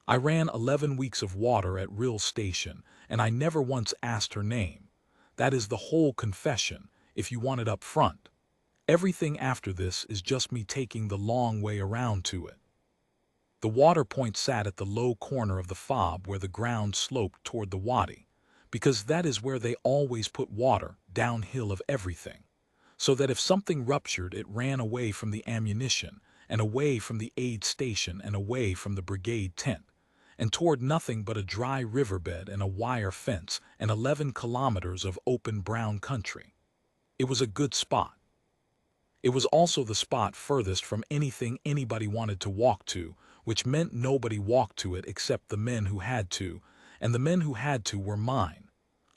I ran 11 weeks of water at Rill Station, and I never once asked her name. That is the whole confession, if you want it up front. Everything after this is just me taking the long way around to it. The water point sat at the low corner of the fob where the ground sloped toward the wadi, because that is where they always put water, downhill of everything, so that if something ruptured it ran away from the ammunition, and away from the aid station and away from the brigade tent, and toward nothing but a dry riverbed and a wire fence and 11 kilometers of open brown country. It was a good spot. It was also the spot furthest from anything anybody wanted to walk to, which meant nobody walked to it except the men who had to, and the men who had to were mine.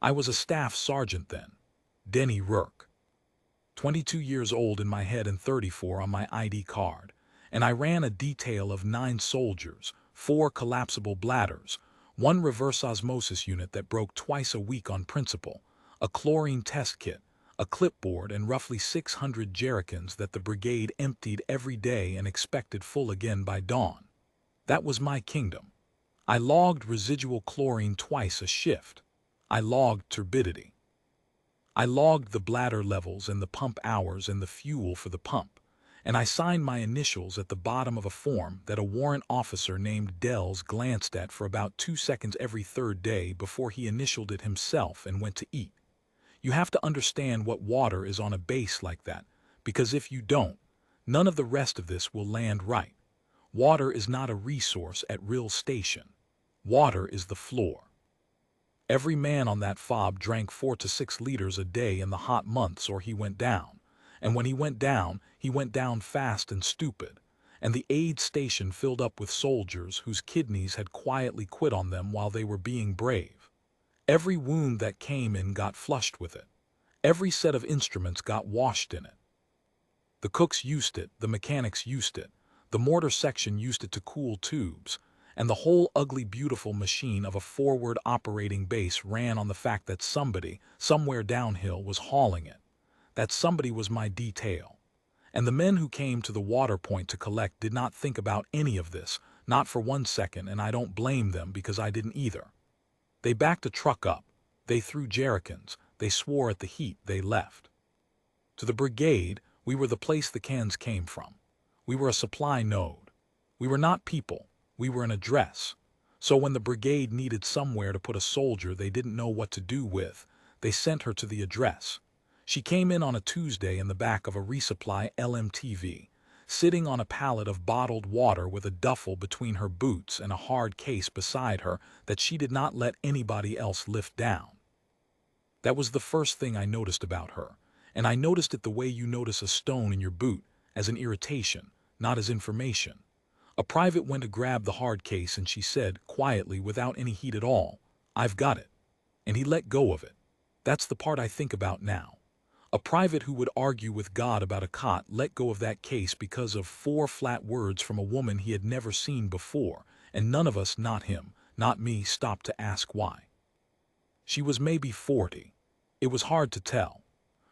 I was a staff sergeant then. Denny Rourke. 22 years old in my head and 34 on my ID card, and I ran a detail of 9 soldiers, 4 collapsible bladders, 1 reverse osmosis unit that broke twice a week on principle, a chlorine test kit, a clipboard, and roughly 600 jerricans that the brigade emptied every day and expected full again by dawn. That was my kingdom. I logged residual chlorine twice a shift. I logged turbidity. I logged the bladder levels and the pump hours and the fuel for the pump, and I signed my initials at the bottom of a form that a warrant officer named Dells glanced at for about 2 seconds every 3rd day before he initialed it himself and went to eat. You have to understand what water is on a base like that, because if you don't, none of the rest of this will land right. Water is not a resource at Rill Station. Water is the floor. Every man on that fob drank 4 to 6 liters a day in the hot months or he went down. And when he went down fast and stupid. And the aid station filled up with soldiers whose kidneys had quietly quit on them while they were being brave. Every wound that came in got flushed with it. Every set of instruments got washed in it. The cooks used it, the mechanics used it, the mortar section used it to cool tubes, and the whole ugly beautiful machine of a forward operating base ran on the fact that somebody, somewhere downhill, was hauling it. That somebody was my detail. And the men who came to the water point to collect did not think about any of this, not for 1 second, and I don't blame them because I didn't either. They backed a truck up, they threw jerricans, they swore at the heat, they left. To the brigade, we were the place the cans came from. We were a supply node. We were not people, we were an address. So when the brigade needed somewhere to put a soldier they didn't know what to do with, they sent her to the address. She came in on a Tuesday in the back of a resupply LMTV, sitting on a pallet of bottled water with a duffel between her boots and a hard case beside her that she did not let anybody else lift down. That was the first thing I noticed about her, and I noticed it the way you notice a stone in your boot, as an irritation, not as information. A private went to grab the hard case and she said, quietly, without any heat at all, "I've got it." And he let go of it. That's the part I think about now. A private who would argue with God about a cot let go of that case because of 4 flat words from a woman he had never seen before, and none of us, not him, not me, stopped to ask why. She was maybe 40. It was hard to tell.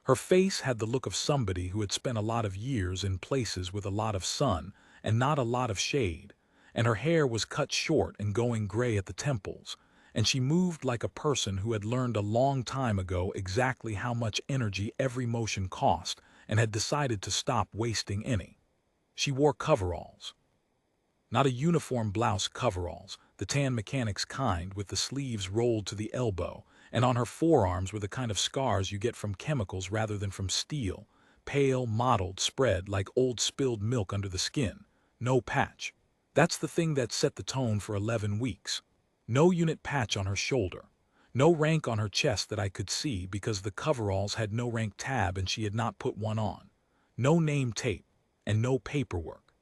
Her face had the look of somebody who had spent a lot of years in places with a lot of sun and not a lot of shade, and her hair was cut short and going gray at the temples, and she moved like a person who had learned a long time ago exactly how much energy every motion cost and had decided to stop wasting any. She wore coveralls. Not a uniform blouse, coveralls, the tan mechanics kind with the sleeves rolled to the elbow, and on her forearms were the kind of scars you get from chemicals rather than from steel, pale, mottled, spread like old spilled milk under the skin. No patch. That's the thing that set the tone for 11 weeks. No unit patch on her shoulder. No rank on her chest that I could see because the coveralls had no rank tab and she had not put one on. No name tape, and no paperwork.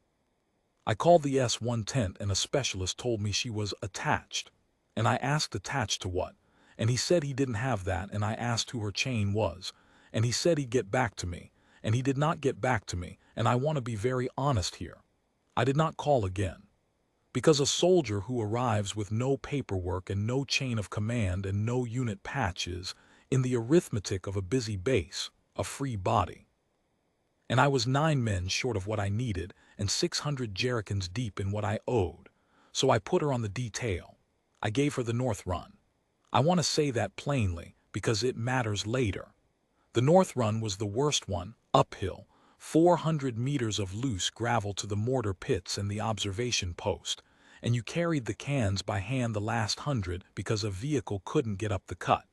I called the S1 tent and a specialist told me she was attached. And I asked attached to what? And he said he didn't have that, and I asked who her chain was. And he said he'd get back to me. And he did not get back to me, and I want to be very honest here. I did not call again. Because a soldier who arrives with no paperwork and no chain of command and no unit patch is, in the arithmetic of a busy base, a free body. And I was 9 men short of what I needed and 600 jerricans deep in what I owed. So I put her on the detail. I gave her the north run. I want to say that plainly because it matters later. The north run was the worst one, uphill, 400 meters of loose gravel to the mortar pits and the observation post, and you carried the cans by hand the last 100 because a vehicle couldn't get up the cut.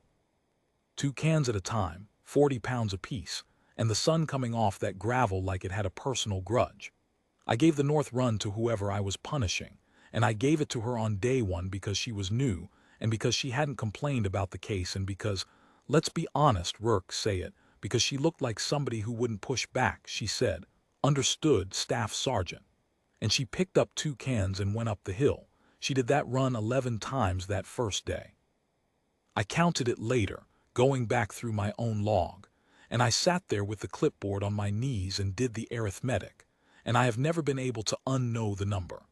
2 cans at a time, 40 pounds apiece, and the sun coming off that gravel like it had a personal grudge. I gave the north run to whoever I was punishing, and I gave it to her on day 1 because she was new, and because she hadn't complained about the case, and because, let's be honest, say it, because she looked like somebody who wouldn't push back. She said, "Understood, Staff Sergeant." And she picked up 2 cans and went up the hill. She did that run 11 times that first day. I counted it later, going back through my own log, and I sat there with the clipboard on my knees and did the arithmetic, and I have never been able to unknow the number.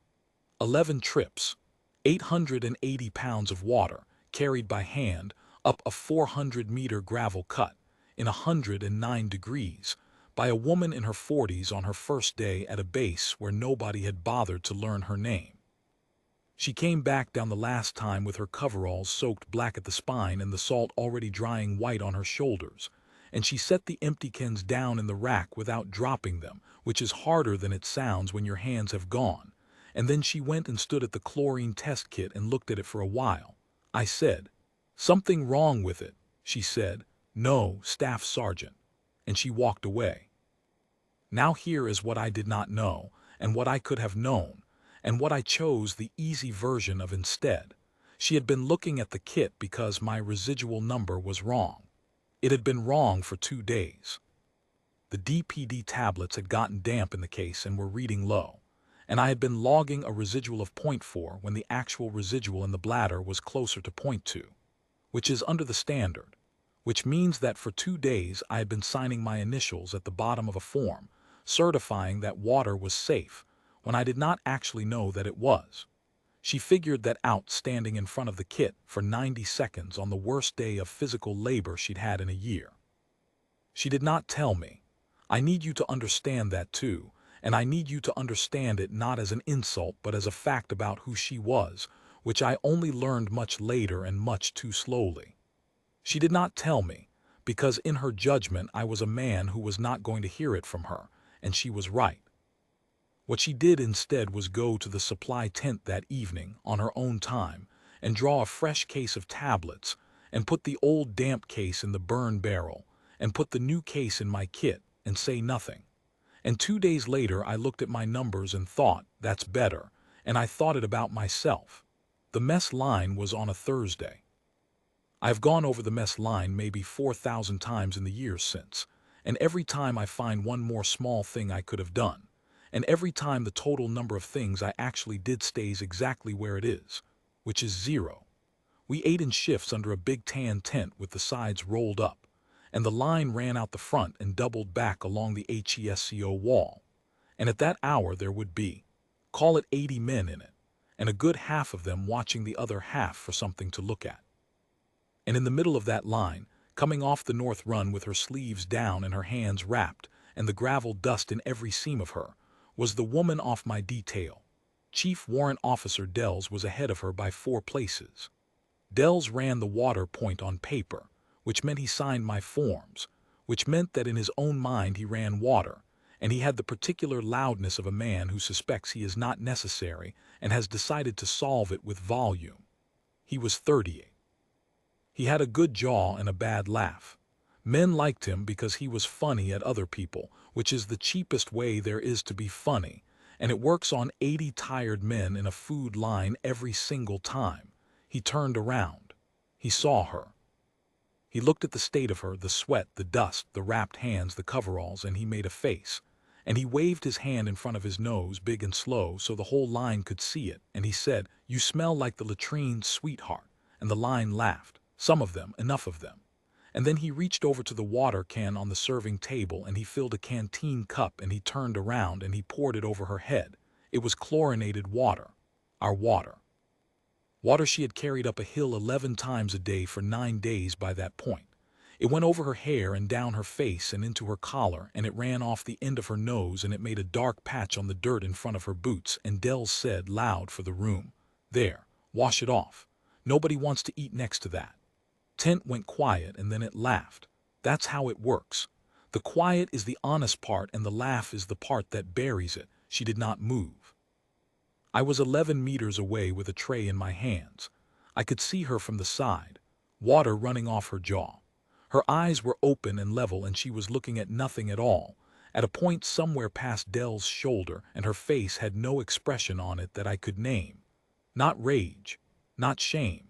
11 trips, 880 pounds of water, carried by hand, up a 400-meter gravel cut, in 109 degrees, by a woman in her 40s on her first day at a base where nobody had bothered to learn her name. She came back down the last time with her coveralls soaked black at the spine and the salt already drying white on her shoulders, and she set the empty cans down in the rack without dropping them, which is harder than it sounds when your hands have gone, and then she went and stood at the chlorine test kit and looked at it for a while. I said, "Something wrong with it?" She said, "No, Staff Sergeant," and she walked away. Now here is what I did not know, and what I could have known, and what I chose the easy version of instead. She had been looking at the kit because my residual number was wrong. It had been wrong for 2 days. The DPD tablets had gotten damp in the case and were reading low, and I had been logging a residual of 0.4 when the actual residual in the bladder was closer to 0.2, which is under the standard, which means that for 2 days I had been signing my initials at the bottom of a form, certifying that water was safe, when I did not actually know that it was. She figured that out standing in front of the kit for 90 seconds on the worst day of physical labor she'd had in a year. She did not tell me. I need you to understand that too, and I need you to understand it not as an insult but as a fact about who she was, which I only learned much later and much too slowly. She did not tell me, because in her judgment I was a man who was not going to hear it from her, and she was right. What she did instead was go to the supply tent that evening on her own time and draw a fresh case of tablets and put the old damp case in the burn barrel and put the new case in my kit and say nothing. And 2 days later I looked at my numbers and thought, that's better, and I thought it about myself. The mess line was on a Thursday. I've gone over the mess line maybe 4,000 times in the years since, and every time I find one more small thing I could have done, and every time the total number of things I actually did stays exactly where it is, which is 0. We ate in shifts under a big tan tent with the sides rolled up, and the line ran out the front and doubled back along the HESCO wall, and at that hour there would be, call it 80 men in it, and a good half of them watching the other half for something to look at. And in the middle of that line, coming off the north run with her sleeves down and her hands wrapped, and the gravel dust in every seam of her, was the woman off my detail. Chief Warrant Officer Dells was ahead of her by 4 places. Dells ran the water point on paper, which meant he signed my forms, which meant that in his own mind he ran water, and he had the particular loudness of a man who suspects he is not necessary and has decided to solve it with volume. He was 38. He had a good jaw and a bad laugh. Men liked him because he was funny at other people, which is the cheapest way there is to be funny, and it works on 80 tired men in a food line every single time. He turned around. He saw her. He looked at the state of her, the sweat, the dust, the wrapped hands, the coveralls, and he made a face. And he waved his hand in front of his nose, big and slow, so the whole line could see it, and he said, "You smell like the latrine, sweetheart," and the line laughed. Some of them, enough of them. And then he reached over to the water can on the serving table and he filled a canteen cup and he turned around and he poured it over her head. It was chlorinated water. Our water. Water she had carried up a hill 11 times a day for 9 days by that point. It went over her hair and down her face and into her collar, and it ran off the end of her nose, and it made a dark patch on the dirt in front of her boots, and Dells said loud for the room, There, wash it off. Nobody wants to eat next to that. Tent went quiet and then it laughed. That's how it works. The quiet is the honest part and the laugh is the part that buries it. She did not move. I was 11 meters away with a tray in my hands. I could see her from the side, water running off her jaw. Her eyes were open and level and she was looking at nothing at all, at a point somewhere past Dell's shoulder, and her face had no expression on it that I could name. Not rage, not shame.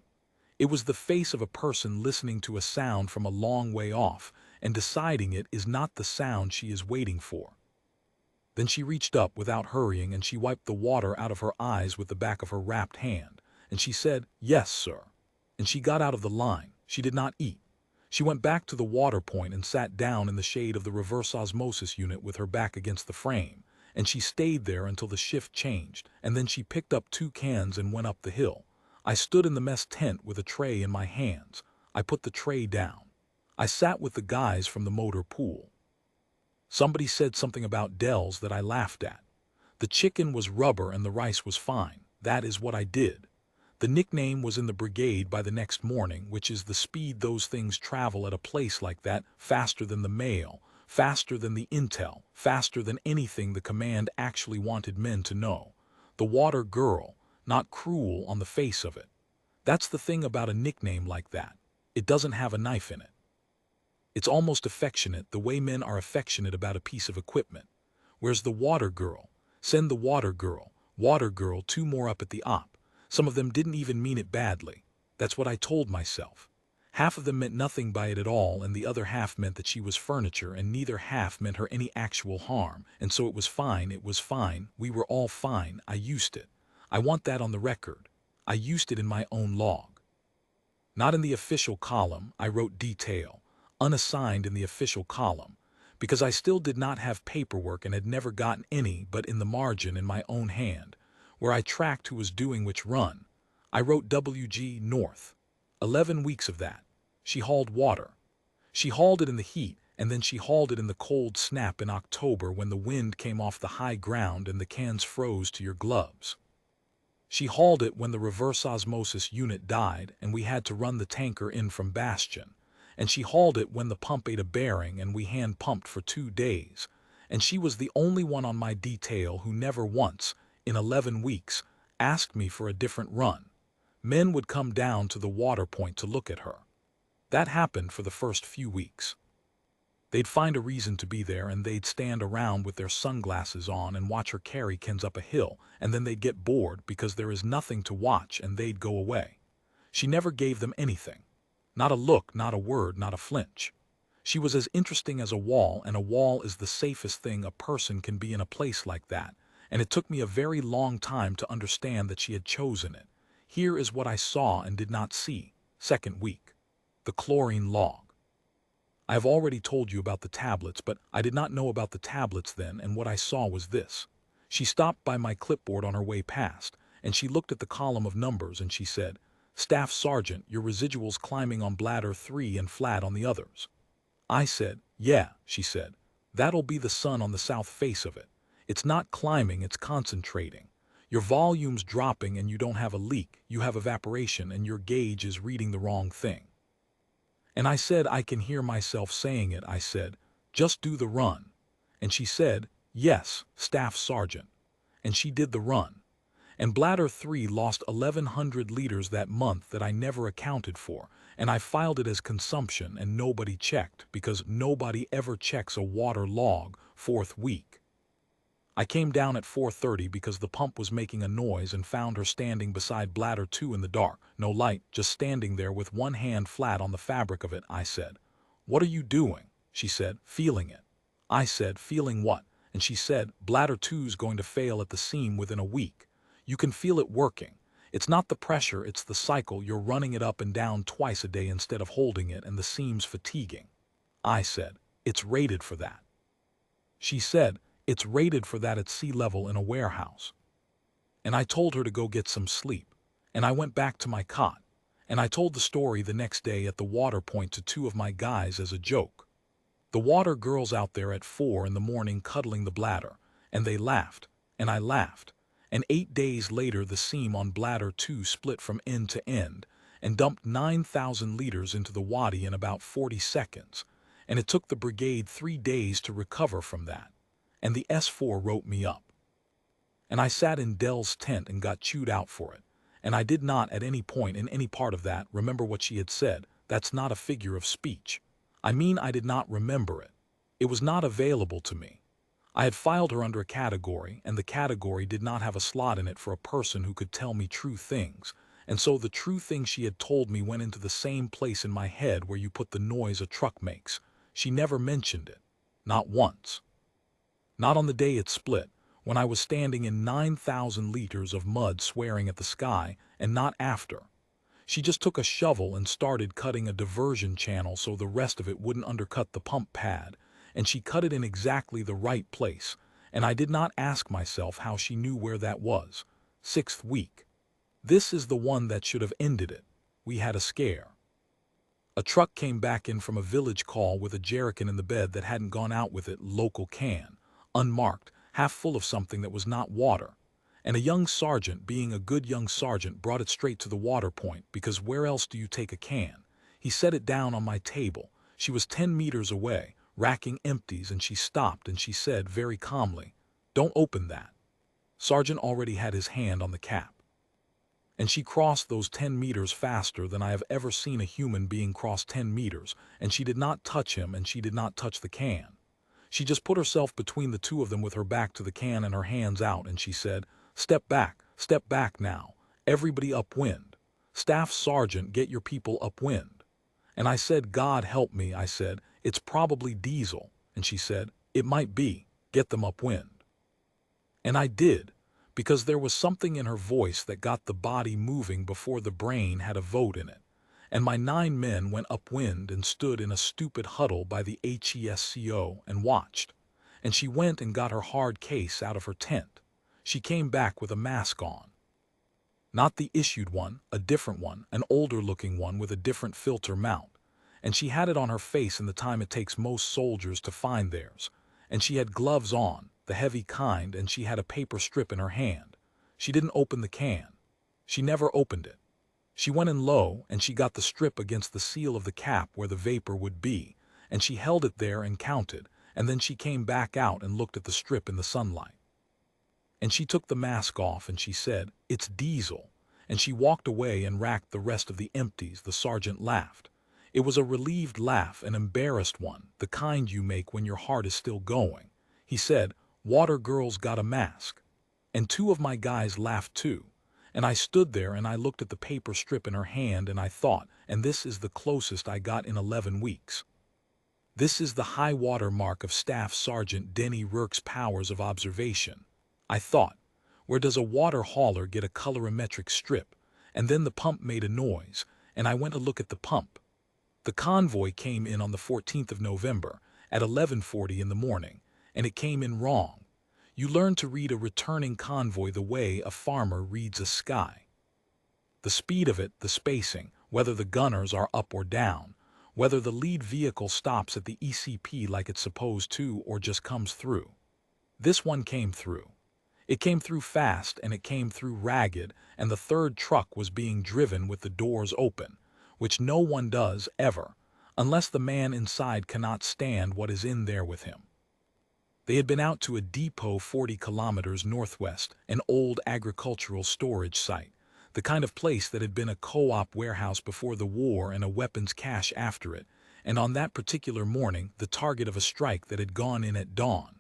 It was the face of a person listening to a sound from a long way off and deciding it is not the sound she is waiting for. Then she reached up without hurrying and she wiped the water out of her eyes with the back of her wrapped hand, and she said, "Yes, sir." And she got out of the line. She did not eat. She went back to the water point and sat down in the shade of the reverse osmosis unit with her back against the frame, and she stayed there until the shift changed, and then she picked up 2 cans and went up the hill. I stood in the mess tent with a tray in my hands. I put the tray down. I sat with the guys from the motor pool. Somebody said something about Dell's that I laughed at. The chicken was rubber and the rice was fine. That is what I did. The nickname was in the brigade by the next morning, which is the speed those things travel at a place like that, faster than the mail, faster than the intel, faster than anything the command actually wanted men to know. The water girl, not cruel on the face of it. That's the thing about a nickname like that. It doesn't have a knife in it. It's almost affectionate, the way men are affectionate about a piece of equipment. Where's the water girl? Send the water girl, 2 more up at the op. Some of them didn't even mean it badly. That's what I told myself. Half of them meant nothing by it at all, and the other half meant that she was furniture, and neither half meant her any actual harm, and so it was fine, we were all fine, I used it. I want that on the record. I used it in my own log. Not in the official column, I wrote detail, unassigned in the official column, because I still did not have paperwork and had never gotten any, but in the margin in my own hand, where I tracked who was doing which run. I wrote WG North. 11 weeks of that. She hauled water. She hauled it in the heat, and then she hauled it in the cold snap in October when the wind came off the high ground and the cans froze to your gloves. She hauled it when the reverse osmosis unit died and we had to run the tanker in from Bastion. And she hauled it when the pump ate a bearing and we hand pumped for 2 days. And she was the only one on my detail who never once, in 11 weeks, asked me for a different run. Men would come down to the water point to look at her. That happened for the first few weeks. They'd find a reason to be there and they'd stand around with their sunglasses on and watch her carry cans up a hill, and then they'd get bored because there is nothing to watch and they'd go away. She never gave them anything. Not a look, not a word, not a flinch. She was as interesting as a wall, and a wall is the safest thing a person can be in a place like that, and it took me a very long time to understand that she had chosen it. Here is what I saw and did not see. 2nd week. The chlorine log. I have already told you about the tablets, but I did not know about the tablets then, and what I saw was this. She stopped by my clipboard on her way past, and she looked at the column of numbers and she said, "Staff Sergeant, your residuals climbing on bladder 3 and flat on the others." I said, "Yeah," she said. "That'll be the sun on the south face of it. It's not climbing, it's concentrating. Your volume's dropping and you don't have a leak, you have evaporation and your gauge is reading the wrong thing." And I said, I can hear myself saying it. I said, "Just do the run." And she said, "Yes, Staff Sergeant." And she did the run. And bladder 3 lost 1,100 liters that month that I never accounted for, and I filed it as consumption and nobody checked because nobody ever checks a water log 4th week. I came down at 4:30 because the pump was making a noise and found her standing beside bladder 2 in the dark, no light, just standing there with one hand flat on the fabric of it. I said, "What are you doing?" She said, "Feeling it." I said, "Feeling what?" And she said, "Bladder 2's going to fail at the seam within a week. You can feel it working. It's not the pressure, it's the cycle. You're running it up and down twice a day instead of holding it, and the seam's fatiguing." I said, "It's rated for that." She said, "It's rated for that at sea level in a warehouse." And I told her to go get some sleep, and I went back to my cot, and I told the story the next day at the water point to 2 of my guys as a joke. The water girls out there at 4 in the morning cuddling the bladder, and they laughed, and I laughed, and 8 days later the seam on bladder 2 split from end to end and dumped 9,000 liters into the wadi in about 40 seconds, and it took the brigade 3 days to recover from that, and the S4 wrote me up. And I sat in Dell's tent and got chewed out for it, and I did not at any point in any part of that remember what she had said. That's not a figure of speech. I mean, I did not remember it. It was not available to me. I had filed her under a category, and the category did not have a slot in it for a person who could tell me true things, and so the true thing she had told me went into the same place in my head where you put the noise a truck makes. She never mentioned it. Not once. Not on the day it split, when I was standing in 9,000 liters of mud swearing at the sky, and not after. She just took a shovel and started cutting a diversion channel so the rest of it wouldn't undercut the pump pad, and she cut it in exactly the right place, and I did not ask myself how she knew where that was. 6th week. This is the one that should have ended it. We had a scare. A truck came back in from a village call with a jerrican in the bed that hadn't gone out with it, local can, unmarked, half full of something that was not water. And a young sergeant, being a good young sergeant, brought it straight to the water point, because where else do you take a can? He set it down on my table. She was 10 meters away, racking empties, and she stopped and she said very calmly, "Don't open that." Sergeant already had his hand on the cap. And she crossed those 10 meters faster than I have ever seen a human being cross 10 meters, and she did not touch him and she did not touch the can. She just put herself between the two of them with her back to the can and her hands out, and she said, step back now, everybody upwind. Staff Sergeant, get your people upwind." And I said, "God help me," I said, "it's probably diesel." And she said, "It might be, get them upwind." And I did, because there was something in her voice that got the body moving before the brain had a vote in it. And my 9 men went upwind and stood in a stupid huddle by the HESCO and watched. And she went and got her hard case out of her tent. She came back with a mask on. Not the issued one, a different one, an older-looking one with a different filter mount. And she had it on her face in the time it takes most soldiers to find theirs. And she had gloves on, the heavy kind, and she had a paper strip in her hand. She didn't open the can. She never opened it. She went in low, and she got the strip against the seal of the cap where the vapor would be, and she held it there and counted, and then she came back out and looked at the strip in the sunlight. And she took the mask off and she said, "It's diesel," and she walked away and racked the rest of the empties. The sergeant laughed. It was a relieved laugh, an embarrassed one, the kind you make when your heart is still going. He said, "Water girl's got a mask." And 2 of my guys laughed too. And I stood there and I looked at the paper strip in her hand and I thought, and this is the closest I got in 11 weeks. This is the high water mark of Staff Sergeant Denny Rourke's powers of observation. I thought, where does a water hauler get a colorimetric strip? And then the pump made a noise, and I went to look at the pump. The convoy came in on the 14th of November at 11:40 in the morning, and it came in wrong. You learn to read a returning convoy the way a farmer reads a sky. The speed of it, the spacing, whether the gunners are up or down, whether the lead vehicle stops at the ECP like it's supposed to or just comes through. This one came through. It came through fast and it came through ragged, and the 3rd truck was being driven with the doors open, which no one does ever, unless the man inside cannot stand what is in there with him. They had been out to a depot 40 kilometers northwest, an old agricultural storage site, the kind of place that had been a co-op warehouse before the war and a weapons cache after it, and on that particular morning the target of a strike that had gone in at dawn.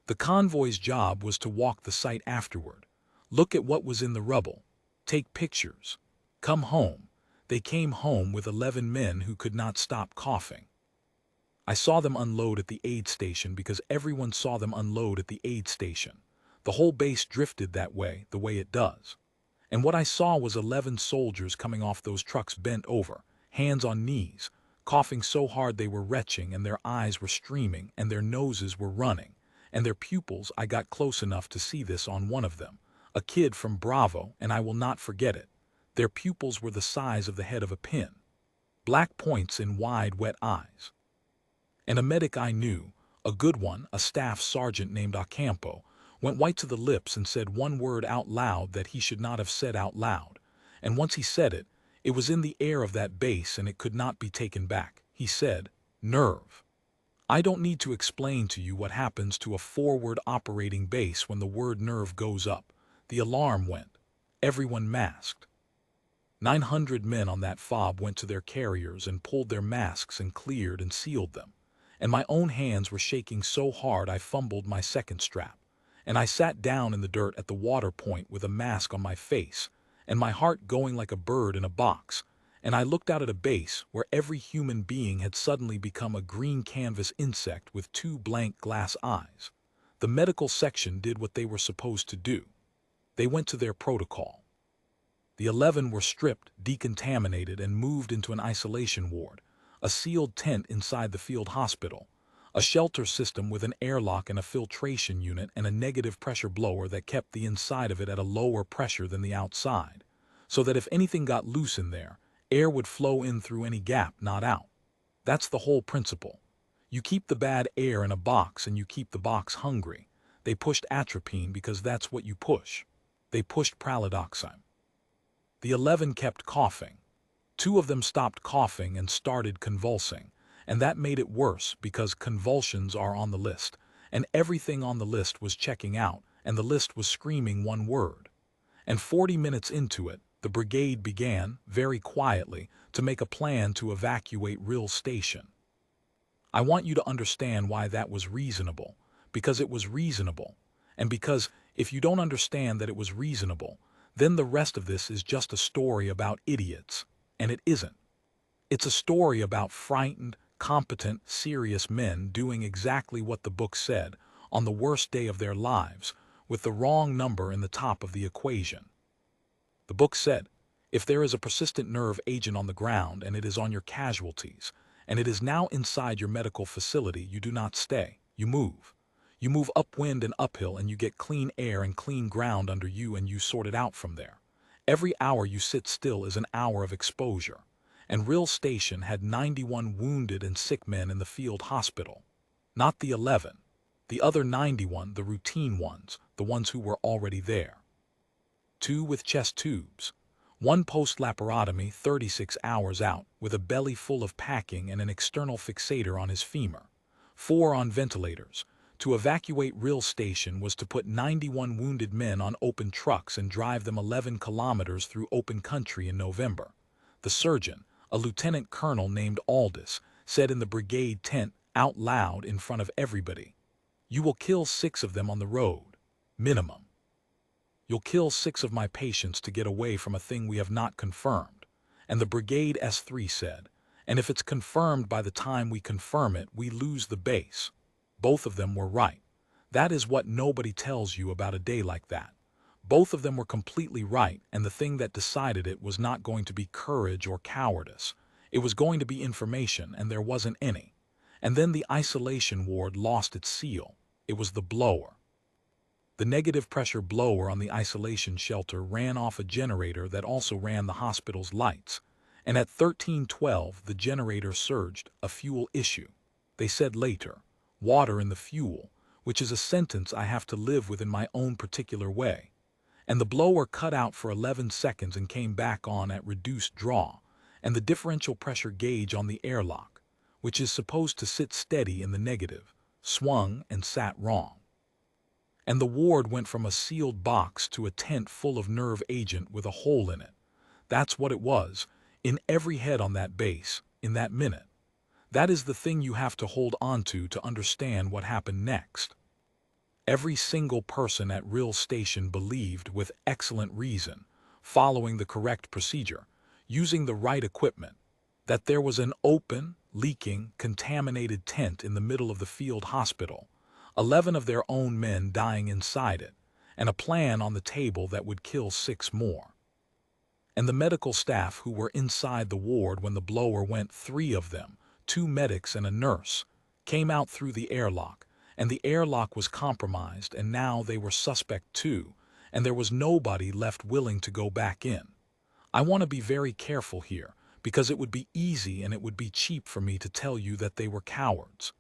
The convoy's job was to walk the site afterward, look at what was in the rubble, take pictures, come home. They came home with 11 men who could not stop coughing. I saw them unload at the aid station because everyone saw them unload at the aid station. The whole base drifted that way, the way it does. And what I saw was 11 soldiers coming off those trucks bent over, hands on knees, coughing so hard they were retching and their eyes were streaming and their noses were running. And their pupils, I got close enough to see this on one of them, a kid from Bravo, and I will not forget it. Their pupils were the size of the head of a pin. Black points in wide, wet eyes. And a medic I knew, a good one, a staff sergeant named Ocampo, went white to the lips and said one word out loud that he should not have said out loud. And once he said it, it was in the air of that base and it could not be taken back. He said, "Nerve." I don't need to explain to you what happens to a forward operating base when the word nerve goes up. The alarm went. Everyone masked. 900 men on that fob went to their carriers and pulled their masks and cleared and sealed them. And my own hands were shaking so hard I fumbled my second strap. And I sat down in the dirt at the water point with a mask on my face, and my heart going like a bird in a box. And I looked out at a base where every human being had suddenly become a green canvas insect with two blank glass eyes. The medical section did what they were supposed to do. They went to their protocol. The 11 were stripped, decontaminated, and moved into an isolation ward, a sealed tent inside the field hospital, a shelter system with an airlock and a filtration unit and a negative pressure blower that kept the inside of it at a lower pressure than the outside, so that if anything got loose in there, air would flow in through any gap, not out. That's the whole principle. You keep the bad air in a box and you keep the box hungry. They pushed atropine because that's what you push. They pushed pralidoxime. The 11 kept coughing. 2 of them stopped coughing and started convulsing, and that made it worse because convulsions are on the list, and everything on the list was checking out, and the list was screaming one word. And 40 minutes into it, the brigade began, very quietly, to make a plan to evacuate Rill Station. I want you to understand why that was reasonable, because it was reasonable, and because if you don't understand that it was reasonable, then the rest of this is just a story about idiots, and it isn't. It's a story about frightened, competent, serious men doing exactly what the book said on the worst day of their lives, with the wrong number in the top of the equation. The book said, if there is a persistent nerve agent on the ground and it is on your casualties, and it is now inside your medical facility, you do not stay, you move. You move upwind and uphill and you get clean air and clean ground under you and you sort it out from there. Every hour you sit still is an hour of exposure. And Rill Station had 91 wounded and sick men in the field hospital. Not the 11. The other 91, the routine ones, the ones who were already there. 2 with chest tubes. 1 post-laparotomy 36 hours out with a belly full of packing and an external fixator on his femur. 4 on ventilators. To evacuate Rill Station was to put 91 wounded men on open trucks and drive them 11 kilometers through open country in November. The surgeon, a lieutenant colonel named Aldis, said in the brigade tent out loud in front of everybody, "You will kill 6 of them on the road. Minimum. You'll kill 6 of my patients to get away from a thing we have not confirmed." And the brigade S3 said, "And if it's confirmed by the time we confirm it, we lose the base." Both of them were right. That is what nobody tells you about a day like that. Both of them were completely right, and the thing that decided it was not going to be courage or cowardice. It was going to be information, and there wasn't any. And then the isolation ward lost its seal. It was the blower. The negative pressure blower on the isolation shelter ran off a generator that also ran the hospital's lights. And at 13:12, the generator surged, a fuel issue. They said later, water in the fuel, which is a sentence I have to live with in my own particular way. And the blower cut out for 11 seconds and came back on at reduced draw, and the differential pressure gauge on the airlock, which is supposed to sit steady in the negative, swung and sat wrong. And the ward went from a sealed box to a tent full of nerve agent with a hole in it. That's what it was, in every head on that base, in that minute. That is the thing you have to hold on to understand what happened next. Every single person at Rill Station believed, with excellent reason, following the correct procedure, using the right equipment, that there was an open, leaking, contaminated tent in the middle of the field hospital, 11 of their own men dying inside it, and a plan on the table that would kill 6 more. And the medical staff who were inside the ward when the blower went, 3 of them, 2 medics and a nurse, came out through the airlock, and the airlock was compromised, and now they were suspect too, and there was nobody left willing to go back in. I want to be very careful here, because it would be easy and it would be cheap for me to tell you that they were cowards.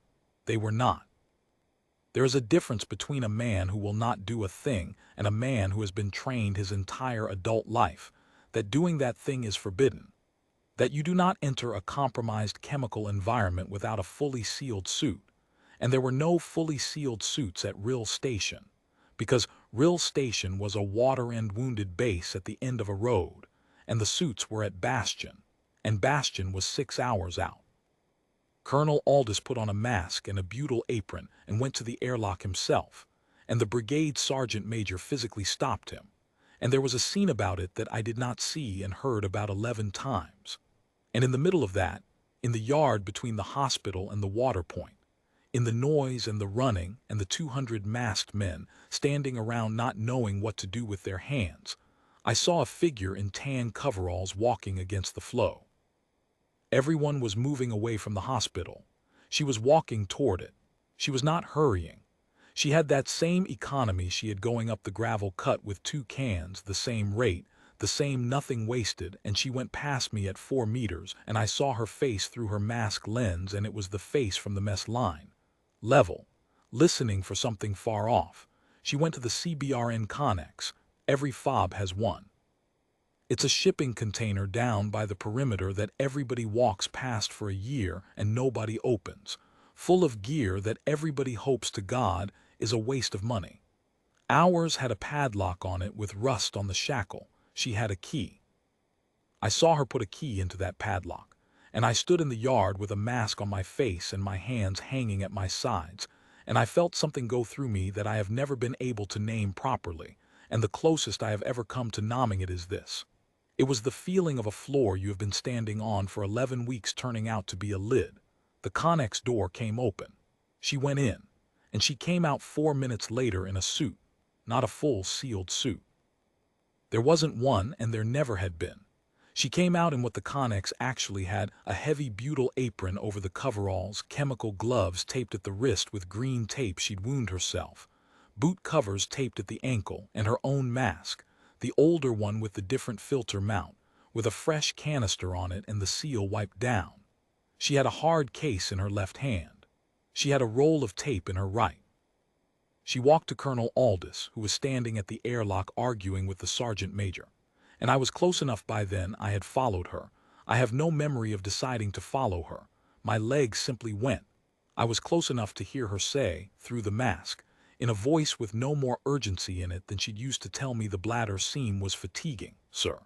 They were not. There is a difference between a man who will not do a thing and a man who has been trained his entire adult life that doing that thing is forbidden, that you do not enter a compromised chemical environment without a fully sealed suit, and there were no fully sealed suits at Rill Station, because Rill Station was a water-end wounded base at the end of a road, and the suits were at Bastion, and Bastion was 6 hours out. Colonel Aldous put on a mask and a butyl apron and went to the airlock himself, and the brigade sergeant major physically stopped him, and there was a scene about it that I did not see and heard about 11 times. And in the middle of that, in the yard between the hospital and the water point, in the noise and the running and the 200 masked men standing around not knowing what to do with their hands, I saw a figure in tan coveralls walking against the flow. Everyone was moving away from the hospital. She was walking toward it. She was not hurrying. She had that same economy she had going up the gravel cut with 2 cans, the same rate, the same nothing wasted, and she went past me at 4 meters, and I saw her face through her mask lens, and it was the face from the mess line. Level, listening for something far off. She went to the CBRN Connex. Every fob has one. It's a shipping container down by the perimeter that everybody walks past for a year and nobody opens, full of gear that everybody hopes to God is a waste of money. Ours had a padlock on it with rust on the shackle. She had a key. I saw her put a key into that padlock, and I stood in the yard with a mask on my face and my hands hanging at my sides, and I felt something go through me that I have never been able to name properly, and the closest I have ever come to naming it is this. It was the feeling of a floor you have been standing on for 11 weeks turning out to be a lid. The Connex door came open. She went in, and she came out 4 minutes later in a suit, not a full sealed suit. There wasn't one, and there never had been. She came out in what the Connex actually had, a heavy butyl apron over the coveralls, chemical gloves taped at the wrist with green tape she'd wound herself, boot covers taped at the ankle, and her own mask, the older one with the different filter mount, with a fresh canister on it and the seal wiped down. She had a hard case in her left hand. She had a roll of tape in her right. She walked to Colonel Aldous, who was standing at the airlock arguing with the sergeant major, and I was close enough by then I had followed her. I have no memory of deciding to follow her. My legs simply went. I was close enough to hear her say, through the mask, in a voice with no more urgency in it than she'd used to tell me the bladder seam was fatiguing, "Sir,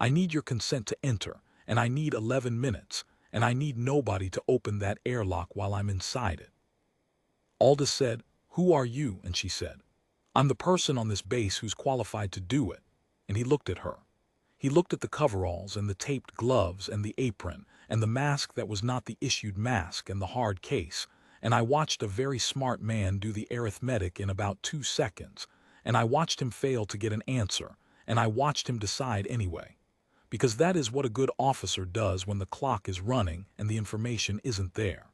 I need your consent to enter, and I need 11 minutes, and I need nobody to open that airlock while I'm inside it." Aldous said, "Who are you?" And she said, "I'm the person on this base who's qualified to do it." And he looked at her. He looked at the coveralls and the taped gloves and the apron and the mask that was not the issued mask and the hard case, and I watched a very smart man do the arithmetic in about 2 seconds, and I watched him fail to get an answer, and I watched him decide anyway, because that is what a good officer does when the clock is running and the information isn't there.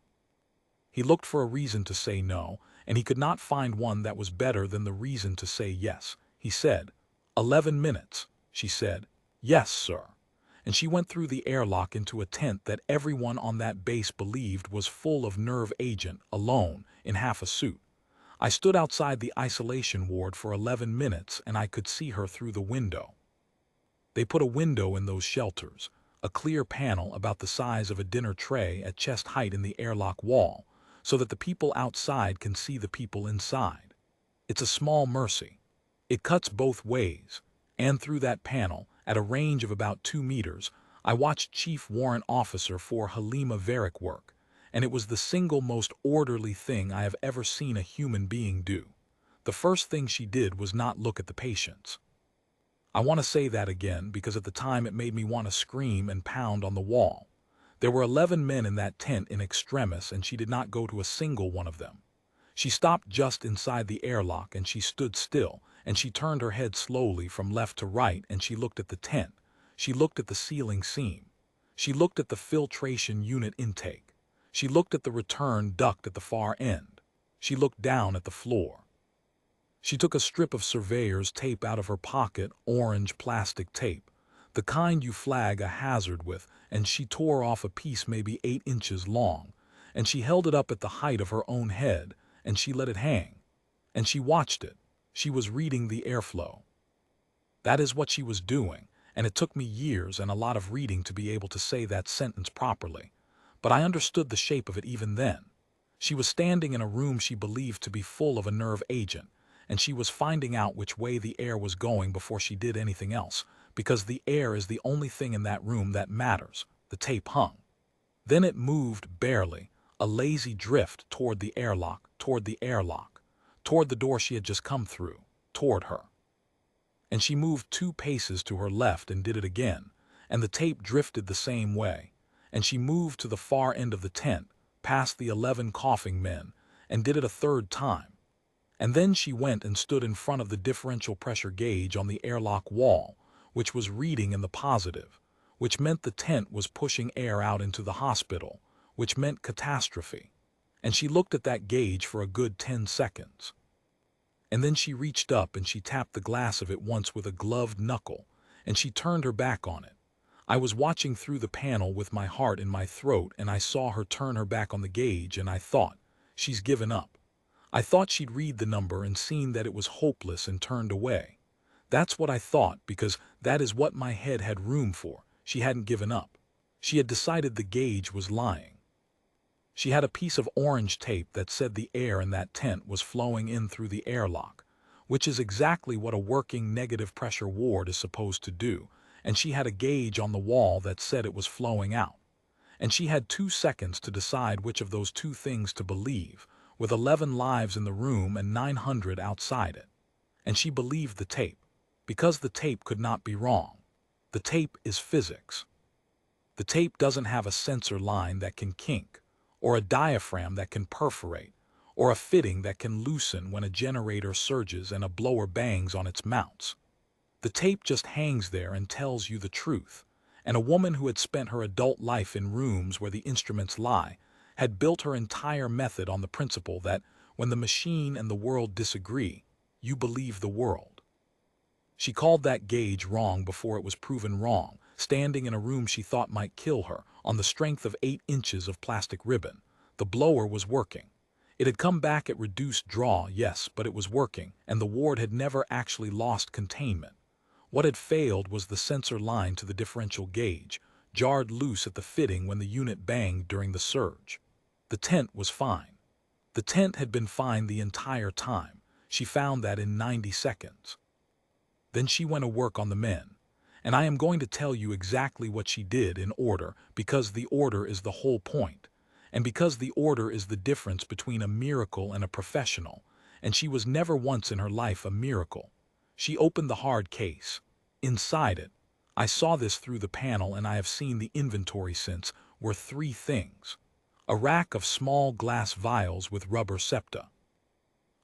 He looked for a reason to say no, and he could not find one that was better than the reason to say yes. He said, 11 minutes. She said, "Yes, sir." And she went through the airlock into a tent that everyone on that base believed was full of nerve agent, alone, in half a suit. I stood outside the isolation ward for 11 minutes and I could see her through the window. They put a window in those shelters, a clear panel about the size of a dinner tray at chest height in the airlock wall, so that the people outside can see the people inside. It's a small mercy. It cuts both ways, and through that panel, at a range of about 2 meters, I watched Chief Warrant Officer for Halima Varick work, and it was the single most orderly thing I have ever seen a human being do. The first thing she did was not look at the patients. I want to say that again because at the time it made me want to scream and pound on the wall. There were 11 men in that tent in extremis, and she did not go to a single one of them. She stopped just inside the airlock and she stood still, and she turned her head slowly from left to right, and she looked at the tent. She looked at the ceiling seam. She looked at the filtration unit intake. She looked at the return duct at the far end. She looked down at the floor. She took a strip of surveyor's tape out of her pocket, orange plastic tape, the kind you flag a hazard with, and she tore off a piece maybe 8 inches long, and she held it up at the height of her own head, and she let it hang. And she watched it. She was reading the airflow. That is what she was doing, and it took me years and a lot of reading to be able to say that sentence properly. But I understood the shape of it even then. She was standing in a room she believed to be full of a nerve agent, and she was finding out which way the air was going before she did anything else, because the air is the only thing in that room that matters. The tape hung. Then it moved barely, a lazy drift toward the airlock, toward the door she had just come through, toward her. And she moved 2 paces to her left and did it again, and the tape drifted the same way, and she moved to the far end of the tent, past the 11 coughing men, and did it a 3rd time. And then she went and stood in front of the differential pressure gauge on the airlock wall, which was reading in the positive, which meant the tent was pushing air out into the hospital, which meant catastrophe. And she looked at that gauge for a good 10 seconds. And then she reached up and she tapped the glass of it once with a gloved knuckle, and she turned her back on it. I was watching through the panel with my heart in my throat, and I saw her turn her back on the gauge, and I thought, she's given up. I thought she'd read the number and seen that it was hopeless and turned away. That's what I thought, because that is what my head had room for. She hadn't given up. She had decided the gauge was lying. She had a piece of orange tape that said the air in that tent was flowing in through the airlock, which is exactly what a working negative pressure ward is supposed to do, and she had a gauge on the wall that said it was flowing out. And she had 2 seconds to decide which of those 2 things to believe, with 11 lives in the room and 900 outside it. And she believed the tape, because the tape could not be wrong. The tape is physics. The tape doesn't have a sensor line that can kink, or a diaphragm that can perforate, or a fitting that can loosen when a generator surges and a blower bangs on its mounts. The tape just hangs there and tells you the truth, and a woman who had spent her adult life in rooms where the instruments lie had built her entire method on the principle that when the machine and the world disagree, you believe the world. She called that gauge wrong before it was proven wrong, standing in a room she thought might kill her, on the strength of 8 inches of plastic ribbon. The blower was working. It had come back at reduced draw, yes, but it was working, and the ward had never actually lost containment. What had failed was the sensor line to the differential gauge, jarred loose at the fitting when the unit banged during the surge. The tent was fine. The tent had been fine the entire time. She found that in 90 seconds. Then she went to work on the men. And I am going to tell you exactly what she did in order, because the order is the whole point, and because the order is the difference between a miracle and a professional, and she was never once in her life a miracle. She opened the hard case. Inside it, I saw this through the panel and I have seen the inventory since, were 3 things. A rack of small glass vials with rubber septa.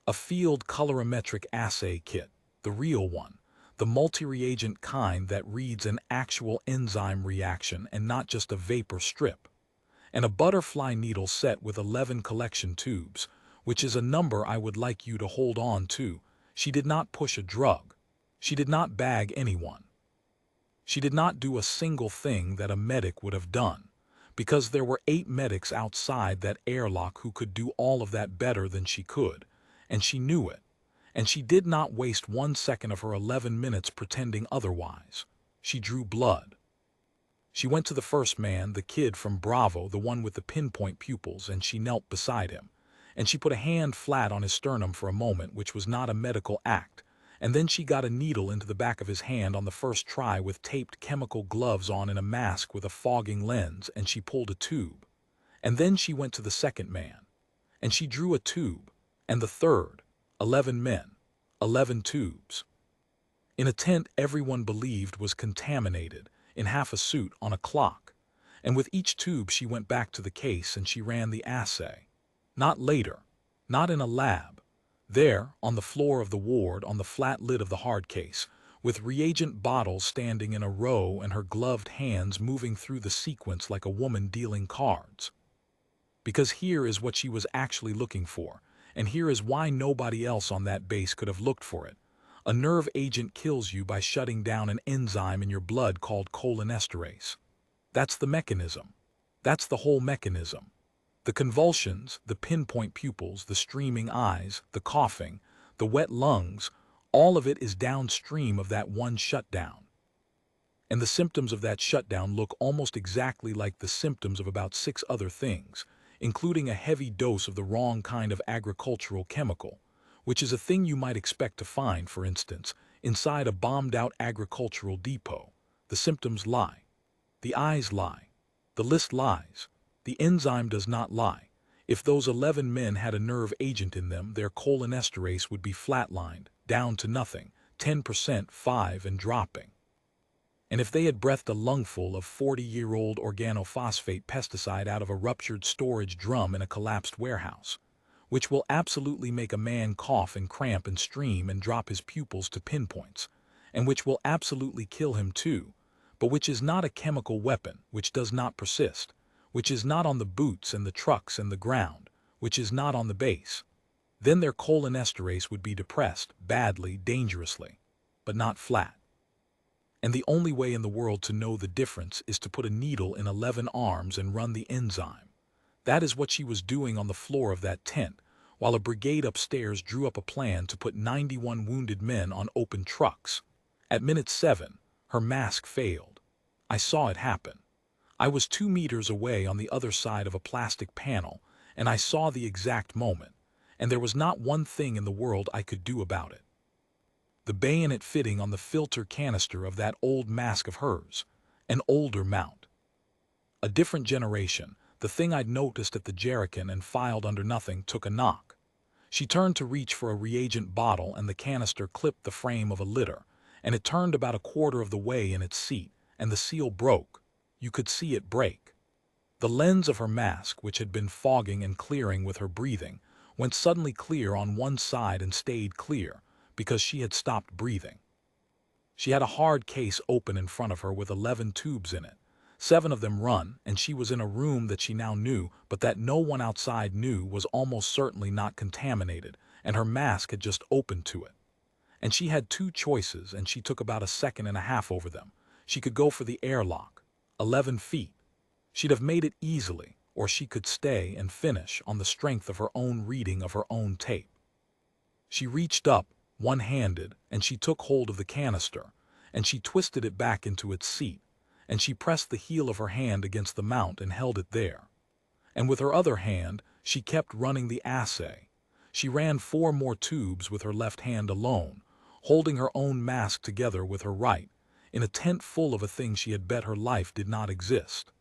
A field colorimetric assay kit, the real one. The multi-reagent kind that reads an actual enzyme reaction and not just a vapor strip. And a butterfly needle set with 11 collection tubes, which is a number I would like you to hold on to. She did not push a drug. She did not bag anyone. She did not do a single thing that a medic would have done, because there were 8 medics outside that airlock who could do all of that better than she could, and she knew it. And she did not waste 1 second of her 11 minutes pretending otherwise. She drew blood. She went to the first man, the kid from Bravo, the one with the pinpoint pupils, and she knelt beside him. And she put a hand flat on his sternum for a moment, which was not a medical act. And then she got a needle into the back of his hand on the first try with taped chemical gloves on and a mask with a fogging lens, and she pulled a tube. And then she went to the second man. And she drew a tube. And the third. 11 men, 11 tubes. In a tent everyone believed was contaminated, in half a suit on a clock, and with each tube she went back to the case and she ran the assay. Not later, not in a lab. There, on the floor of the ward, on the flat lid of the hard case, with reagent bottles standing in a row and her gloved hands moving through the sequence like a woman dealing cards. Because here is what she was actually looking for. And here is why nobody else on that base could have looked for it. A nerve agent kills you by shutting down an enzyme in your blood called cholinesterase. That's the mechanism. That's the whole mechanism. The convulsions, the pinpoint pupils, the streaming eyes, the coughing, the wet lungs, all of it is downstream of that one shutdown. And the symptoms of that shutdown look almost exactly like the symptoms of about 6 other things, including a heavy dose of the wrong kind of agricultural chemical, which is a thing you might expect to find, for instance, inside a bombed-out agricultural depot. The symptoms lie. The eyes lie. The list lies. The enzyme does not lie. If those 11 men had a nerve agent in them, their cholinesterase would be flatlined, down to nothing, 10%, 5 and dropping. And if they had breathed a lungful of 40-year-old organophosphate pesticide out of a ruptured storage drum in a collapsed warehouse, which will absolutely make a man cough and cramp and stream and drop his pupils to pinpoints, and which will absolutely kill him too, but which is not a chemical weapon, which does not persist, which is not on the boots and the trucks and the ground, which is not on the base, then their cholinesterase would be depressed, badly, dangerously, but not flat. And the only way in the world to know the difference is to put a needle in 11 arms and run the enzyme. That is what she was doing on the floor of that tent, while a brigade upstairs drew up a plan to put 91 wounded men on open trucks. At minute 7, her mask failed. I saw it happen. I was 2 meters away on the other side of a plastic panel, and I saw the exact moment, and there was not one thing in the world I could do about it. The bayonet fitting on the filter canister of that old mask of hers, an older mount. A different generation, the thing I'd noticed at the jerrican and filed under nothing, took a knock. She turned to reach for a reagent bottle and the canister clipped the frame of a litter, and it turned about a quarter of the way in its seat, and the seal broke. You could see it break. The lens of her mask, which had been fogging and clearing with her breathing, went suddenly clear on one side and stayed clear, because she had stopped breathing. She had a hard case open in front of her with 11 tubes in it, 7 of them run, and she was in a room that she now knew, but that no one outside knew, was almost certainly not contaminated, and her mask had just opened to it. And she had 2 choices, and she took about a second and a half over them. She could go for the airlock, 11 feet. She'd have made it easily, or she could stay and finish on the strength of her own reading of her own tape. She reached up, one-handed, and she took hold of the canister, and she twisted it back into its seat, and she pressed the heel of her hand against the mount and held it there. And with her other hand, she kept running the assay. She ran 4 more tubes with her left hand alone, holding her own mask together with her right, in a tent full of a thing she had bet her life did not exist.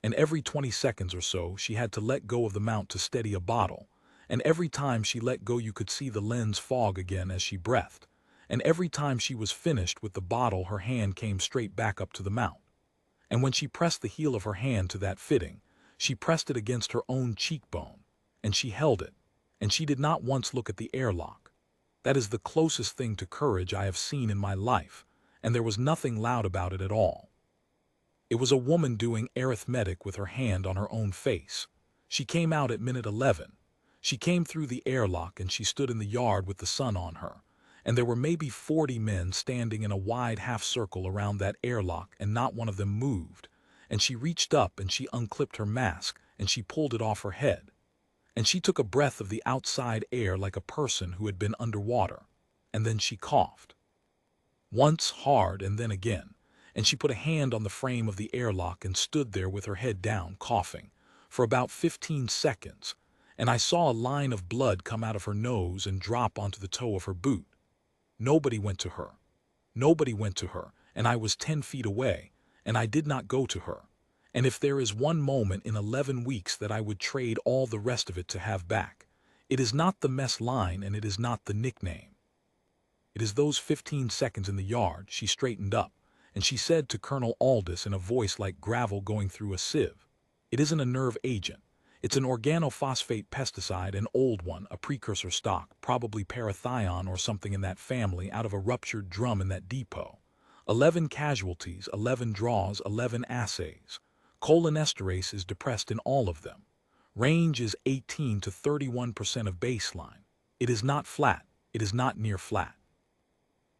And every 20 seconds or so, she had to let go of the mount to steady a bottle, and every time she let go you could see the lens fog again as she breathed, and every time she was finished with the bottle her hand came straight back up to the mount. And when she pressed the heel of her hand to that fitting, she pressed it against her own cheekbone, and she held it, and she did not once look at the airlock. That is the closest thing to courage I have seen in my life, and there was nothing loud about it at all. It was a woman doing arithmetic with her hand on her own face. She came out at minute 11. She came through the airlock and she stood in the yard with the sun on her, and there were maybe 40 men standing in a wide half circle around that airlock and not one of them moved, and she reached up and she unclipped her mask and she pulled it off her head, and she took a breath of the outside air like a person who had been underwater, and then she coughed. Once hard and then again, and she put a hand on the frame of the airlock and stood there with her head down, coughing, for about 15 seconds, and I saw a line of blood come out of her nose and drop onto the toe of her boot. Nobody went to her. Nobody went to her, and I was 10 feet away, and I did not go to her. And if there is one moment in 11 weeks that I would trade all the rest of it to have back, it is not the mess line and it is not the nickname. It is those 15 seconds in the yard. She straightened up, and she said to Colonel Aldous in a voice like gravel going through a sieve, "It isn't a nerve agent. It's an organophosphate pesticide, an old one, a precursor stock, probably parathion or something in that family, out of a ruptured drum in that depot. 11 casualties, 11 draws, 11 assays. Cholinesterase is depressed in all of them. Range is 18 to 31% of baseline. It is not flat. It is not near flat.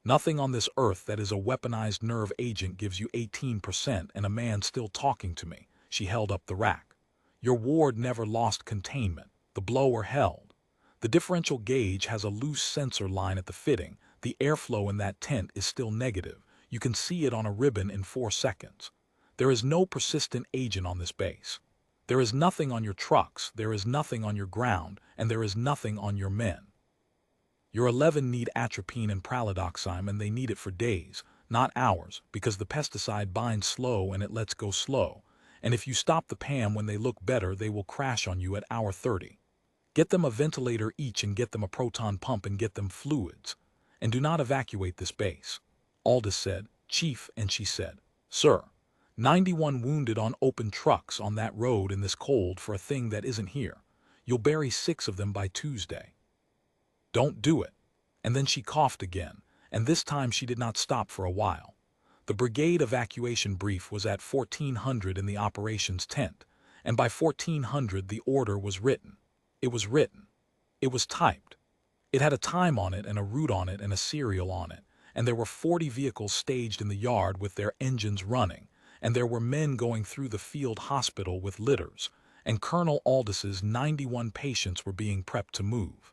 Nothing on this earth that is a weaponized nerve agent gives you 18% and a man still talking to me." She held up the rack. Your ward never lost containment. The blower held. The differential gauge has a loose sensor line at the fitting. The airflow in that tent is still negative. You can see it on a ribbon in 4 seconds. There is no persistent agent on this base. There is nothing on your trucks, there is nothing on your ground, and there is nothing on your men. Your 11 need atropine and pralidoxime, and they need it for days, not hours, because the pesticide binds slow and it lets go slow. And if you stop the PAM when they look better, they will crash on you at hour 30. Get them a ventilator each and get them a proton pump and get them fluids. And do not evacuate this base. Aldous said, Chief, and she said, Sir, 91 wounded on open trucks on that road in this cold for a thing that isn't here. You'll bury 6 of them by Tuesday. Don't do it. And then she coughed again, and this time she did not stop for a while. The brigade evacuation brief was at 1400 in the operations tent, and by 1400 the order was written. It was written. It was typed. It had a time on it and a route on it and a serial on it, and there were 40 vehicles staged in the yard with their engines running, and there were men going through the field hospital with litters, and Colonel Aldis's 91 patients were being prepped to move.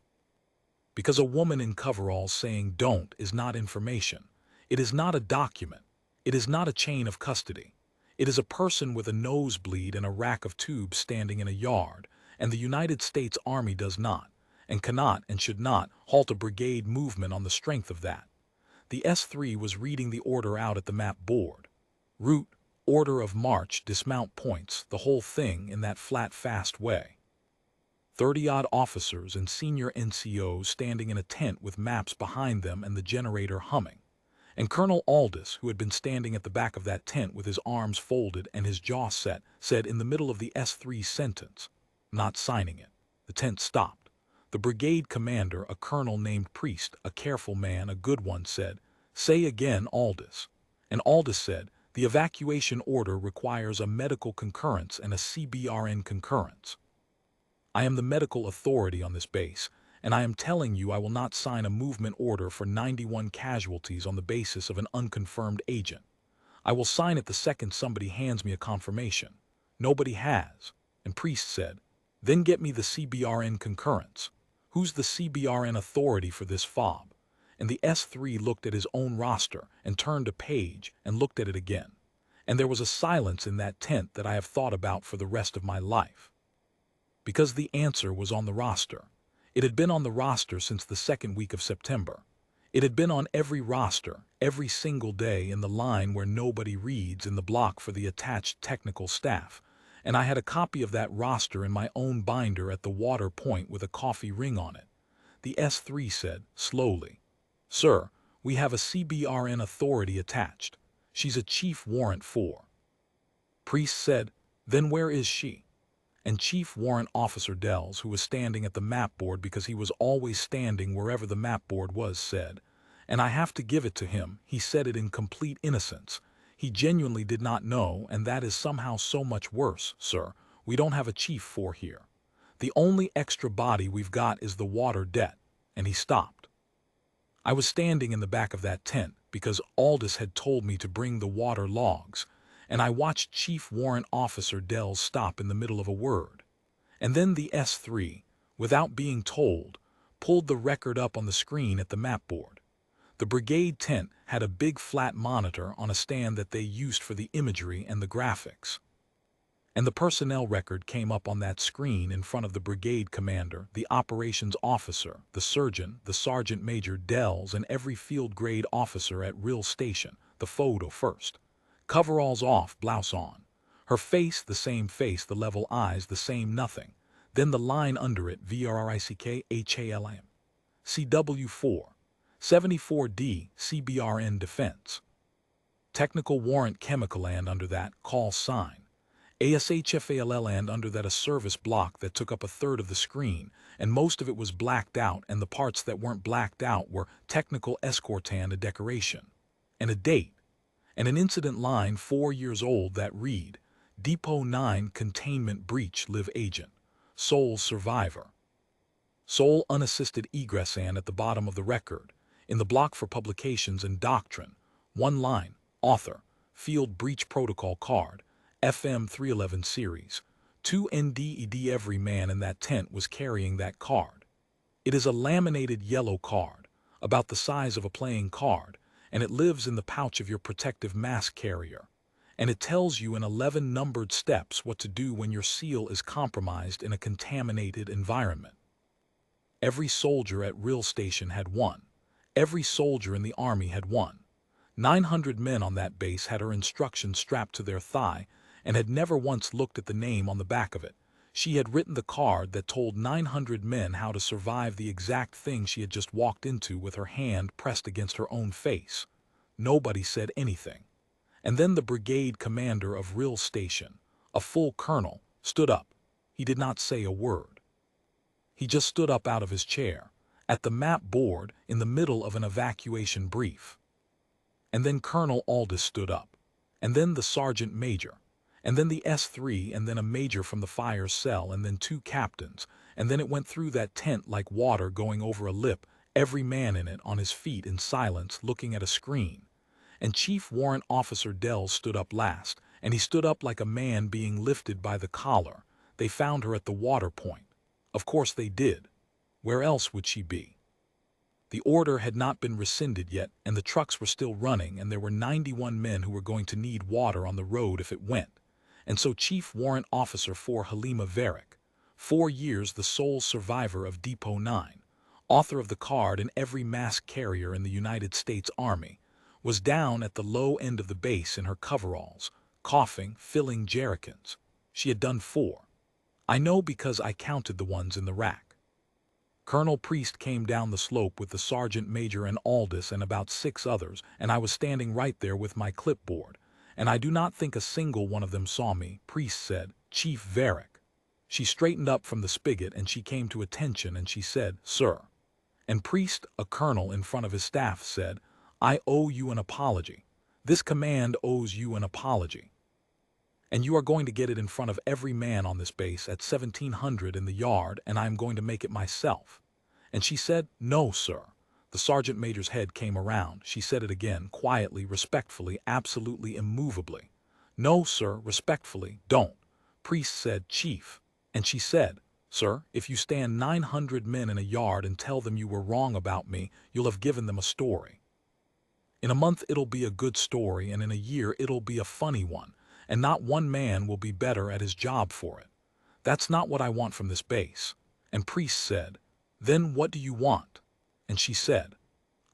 Because a woman in coveralls saying don't is not information. It is not a document. It is not a chain of custody. It is a person with a nosebleed and a rack of tubes standing in a yard, and the United States Army does not, and cannot and should not, halt a brigade movement on the strength of that. The S3 was reading the order out at the map board. Route, order of march, dismount points, the whole thing in that flat, fast way. 30-odd officers and senior NCOs standing in a tent with maps behind them and the generator humming. And Colonel Aldis, who had been standing at the back of that tent with his arms folded and his jaw set, said in the middle of the S3 sentence, not signing it. The tent stopped. The brigade commander, a colonel named Priest, a careful man, a good one, said, say again, Aldis. And Aldis said, the evacuation order requires a medical concurrence and a CBRN concurrence. I am the medical authority on this base, and I am telling you I will not sign a movement order for 91 casualties on the basis of an unconfirmed agent. I will sign it the second somebody hands me a confirmation. Nobody has. And Priest said, then get me the CBRN concurrence. Who's the CBRN authority for this fob? And the S3 looked at his own roster and turned a page and looked at it again. And there was a silence in that tent that I have thought about for the rest of my life. Because the answer was on the roster. It had been on the roster since the 2nd week of September. It had been on every roster, every single day in the line where nobody reads in the block for the attached technical staff, and I had a copy of that roster in my own binder at the water point with a coffee ring on it. The S3 said, slowly, Sir, we have a CBRN authority attached. She's a chief warrant 4. Priest said, then where is she? And Chief Warrant Officer Dells, who was standing at the map board because he was always standing wherever the map board was, said, and I have to give it to him, he said it in complete innocence. He genuinely did not know, and that is somehow so much worse, sir. We don't have a Chief 4 here. The only extra body we've got is the water debt. And he stopped. I was standing in the back of that tent because Aldis had told me to bring the water logs, and I watched Chief Warrant Officer Dells stop in the middle of a word. And then the S3, without being told, pulled the record up on the screen at the map board. The brigade tent had a big flat monitor on a stand that they used for the imagery and the graphics. And the personnel record came up on that screen in front of the brigade commander, the operations officer, the surgeon, the sergeant major Dells, and every field grade officer at Rill Station, the photo first. Coveralls off, blouse on. Her face, the same face, the level eyes, the same nothing. Then the line under it, VRICKHALM. CW4. 74D, CBRN Defense. Technical warrant chemical and under that, call sign. ASHFALL and under that a service block that took up a third of the screen, and most of it was blacked out, and the parts that weren't blacked out were technical escort and a decoration. And a date. And an incident line 4 years old that read, Depot 9 Containment Breach Live Agent, Sole Survivor. Sole unassisted egress and at the bottom of the record, in the block for publications and doctrine, 1 line, author, Field Breach Protocol Card, FM 311 Series, 2NDED. Every man in that tent was carrying that card. It is a laminated yellow card, about the size of a playing card, and it lives in the pouch of your protective mask carrier. And it tells you in 11 numbered steps what to do when your seal is compromised in a contaminated environment. Every soldier at Rill Station had one. Every soldier in the army had one. 900 men on that base had her instructions strapped to their thigh and had never once looked at the name on the back of it. She had written the card that told 900 men how to survive the exact thing she had just walked into with her hand pressed against her own face. Nobody said anything. And then the brigade commander of Rill Station, a full colonel, stood up. He did not say a word. He just stood up out of his chair, at the map board in the middle of an evacuation brief. And then Colonel Aldous stood up, and then the sergeant major, and then the S3, and then a major from the fire cell, and then 2 captains, and then it went through that tent like water going over a lip, every man in it on his feet in silence looking at a screen. And Chief Warrant Officer Dells stood up last, and he stood up like a man being lifted by the collar. They found her at the water point. Of course they did. Where else would she be? The order had not been rescinded yet, and the trucks were still running, and there were 91 men who were going to need water on the road if it went. And so Chief Warrant Officer 4 Halima Varick, 4 years the sole survivor of Depot 9, author of the card and every mask carrier in the United States Army, was down at the low end of the base in her coveralls, coughing, filling jerricans. She had done 4. I know because I counted the ones in the rack. Colonel Priest came down the slope with the sergeant major and Aldous and about 6 others, and I was standing right there with my clipboard, and I do not think a single one of them saw me. Priest said, "Chief Varick." She straightened up from the spigot and she came to attention and she said, "Sir." And Priest, a colonel in front of his staff, said, "I owe you an apology. This command owes you an apology. And you are going to get it in front of every man on this base at 1700 in the yard, and I am going to make it myself." And she said, "No, sir." The sergeant major's head came around. She said it again, quietly, respectfully, absolutely immovably. "No, sir, respectfully, don't." Priest said, "Chief." And she said, "Sir, if you stand 900 men in a yard and tell them you were wrong about me, you'll have given them a story. In a month it'll be a good story, and in a year it'll be a funny one. And not one man will be better at his job for it. That's not what I want from this base." And Priest said, "Then what do you want?" And she said,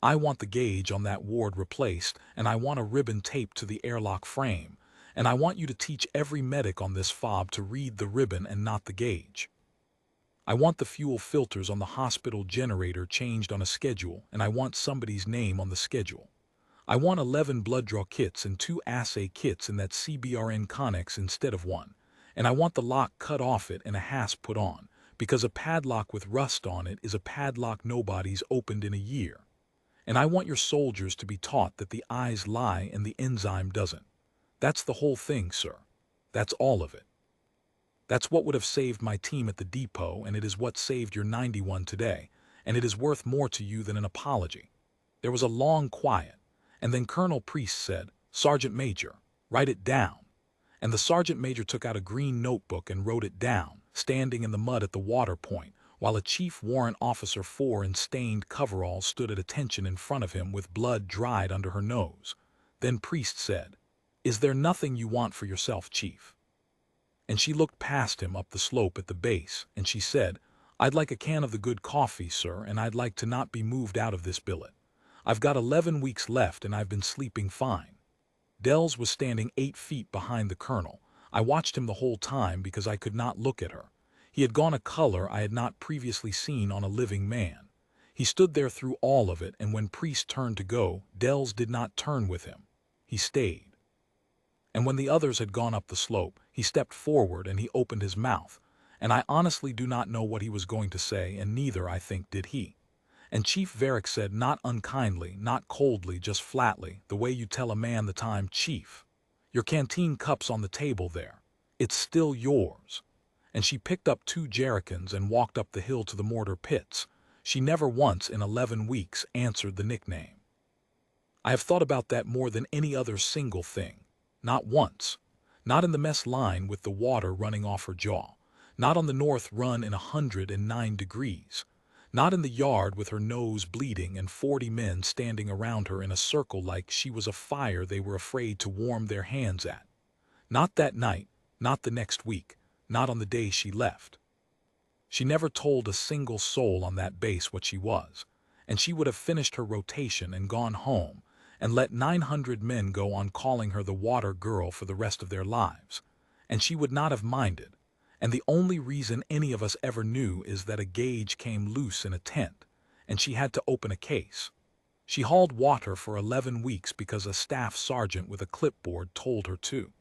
"I want the gauge on that ward replaced, and I want a ribbon taped to the airlock frame, and I want you to teach every medic on this fob to read the ribbon and not the gauge. I want the fuel filters on the hospital generator changed on a schedule, and I want somebody's name on the schedule. I want 11 blood draw kits and 2 assay kits in that CBRN Connex instead of 1. And I want the lock cut off it and a hasp put on, because a padlock with rust on it is a padlock nobody's opened in a year. And I want your soldiers to be taught that the eyes lie and the enzyme doesn't. That's the whole thing, sir. That's all of it. That's what would have saved my team at the depot, and it is what saved your 91 today, and it is worth more to you than an apology." There was a long quiet. And then Colonel Priest said, "Sergeant Major, write it down." And the sergeant major took out a green notebook and wrote it down, standing in the mud at the water point, while a Chief Warrant Officer 4 in stained coveralls stood at attention in front of him with blood dried under her nose. Then Priest said, "Is there nothing you want for yourself, Chief?" And she looked past him up the slope at the base, and she said, "I'd like a can of the good coffee, sir, and I'd like to not be moved out of this billet. I've got 11 weeks left and I've been sleeping fine." Dells was standing 8 feet behind the colonel. I watched him the whole time because I could not look at her. He had gone a color I had not previously seen on a living man. He stood there through all of it, and when Priest turned to go, Dells did not turn with him. He stayed. And when the others had gone up the slope, he stepped forward and he opened his mouth, and I honestly do not know what he was going to say, and neither, I think, did he. And Chief Varick said, not unkindly, not coldly, just flatly, the way you tell a man the time, "Chief, your canteen cup's on the table there. It's still yours." And she picked up 2 jerricans and walked up the hill to the mortar pits. She never once in 11 weeks answered the nickname. I have thought about that more than any other single thing. Not once. Not in the mess line with the water running off her jaw. Not on the north run in 109 degrees. Not in the yard with her nose bleeding and 40 men standing around her in a circle like she was a fire they were afraid to warm their hands at. Not that night, not the next week, not on the day she left. She never told a single soul on that base what she was, and she would have finished her rotation and gone home, and let 900 men go on calling her the water girl for the rest of their lives, and she would not have minded. And the only reason any of us ever knew is that a gauge came loose in a tent, and she had to open a case. She hauled water for 11 weeks because a staff sergeant with a clipboard told her to.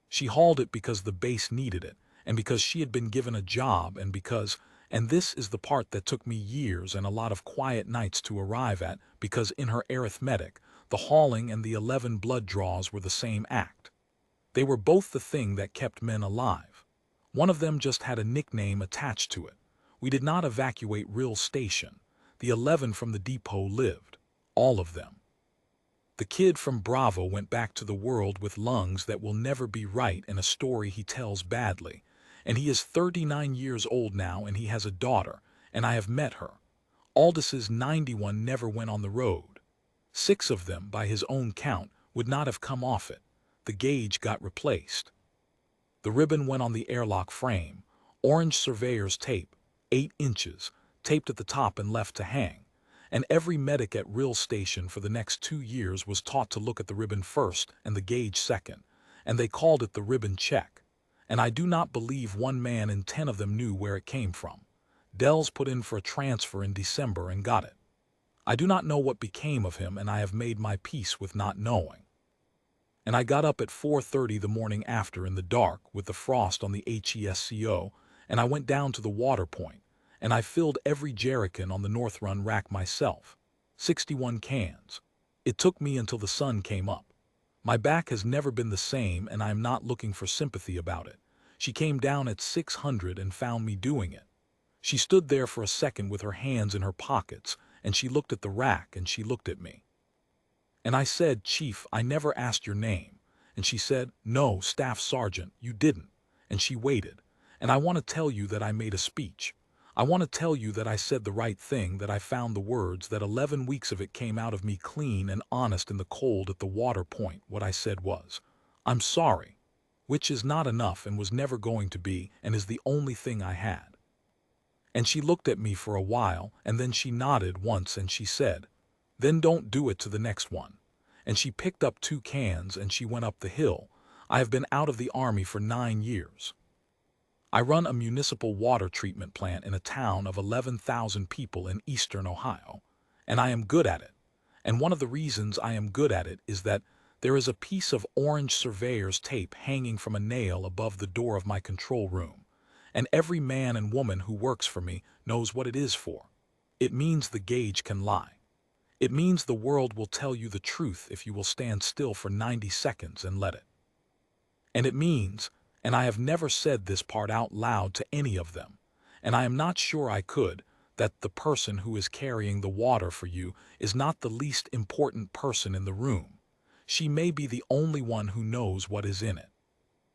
She hauled it because the base needed it, and because she had been given a job, and because, and this is the part that took me years and a lot of quiet nights to arrive at, because in her arithmetic, the hauling and the 11 blood draws were the same act. They were both the thing that kept men alive. One of them just had a nickname attached to it. We did not evacuate Rill Station. The 11 from the depot lived. All of them. The kid from Bravo went back to the world with lungs that will never be right in a story he tells badly. And he is 39 years old now, and he has a daughter, and I have met her. Aldis's 91 never went on the road. 6 of them, by his own count, would not have come off it. The gauge got replaced. The ribbon went on the airlock frame, orange surveyor's tape, 8 inches, taped at the top and left to hang. And every medic at Rill Station for the next 2 years was taught to look at the ribbon first and the gauge second, and they called it the ribbon check. And I do not believe 1 man in 10 of them knew where it came from. Dells put in for a transfer in December and got it. I do not know what became of him, and I have made my peace with not knowing. And I got up at 4:30 the morning after in the dark with the frost on the HESCO, and I went down to the water point, and I filled every jerrican on the North Run rack myself, 61 cans. It took me until the sun came up. My back has never been the same, and I am not looking for sympathy about it. She came down at 600 and found me doing it. She stood there for a second with her hands in her pockets, and she looked at the rack and she looked at me. And I said, "Chief, I never asked your name." And she said, "No, Staff Sergeant, you didn't." And she waited. And I want to tell you that I made a speech. I want to tell you that I said the right thing, that I found the words, that 11 weeks of it came out of me clean and honest in the cold at the water point. What I said was, "I'm sorry," which is not enough and was never going to be, and is the only thing I had. And she looked at me for a while, and then she nodded once and she said, "Then don't do it to the next one." And she picked up 2 cans and she went up the hill. I have been out of the Army for 9 years. I run a municipal water treatment plant in a town of 11,000 people in eastern Ohio, and I am good at it. And one of the reasons I am good at it is that there is a piece of orange surveyor's tape hanging from a nail above the door of my control room, and every man and woman who works for me knows what it is for. It means the gauge can lie. It means the world will tell you the truth if you will stand still for 90 seconds and let it. And it means, and I have never said this part out loud to any of them, and I am not sure I could, that the person who is carrying the water for you is not the least important person in the room. She may be the only one who knows what is in it.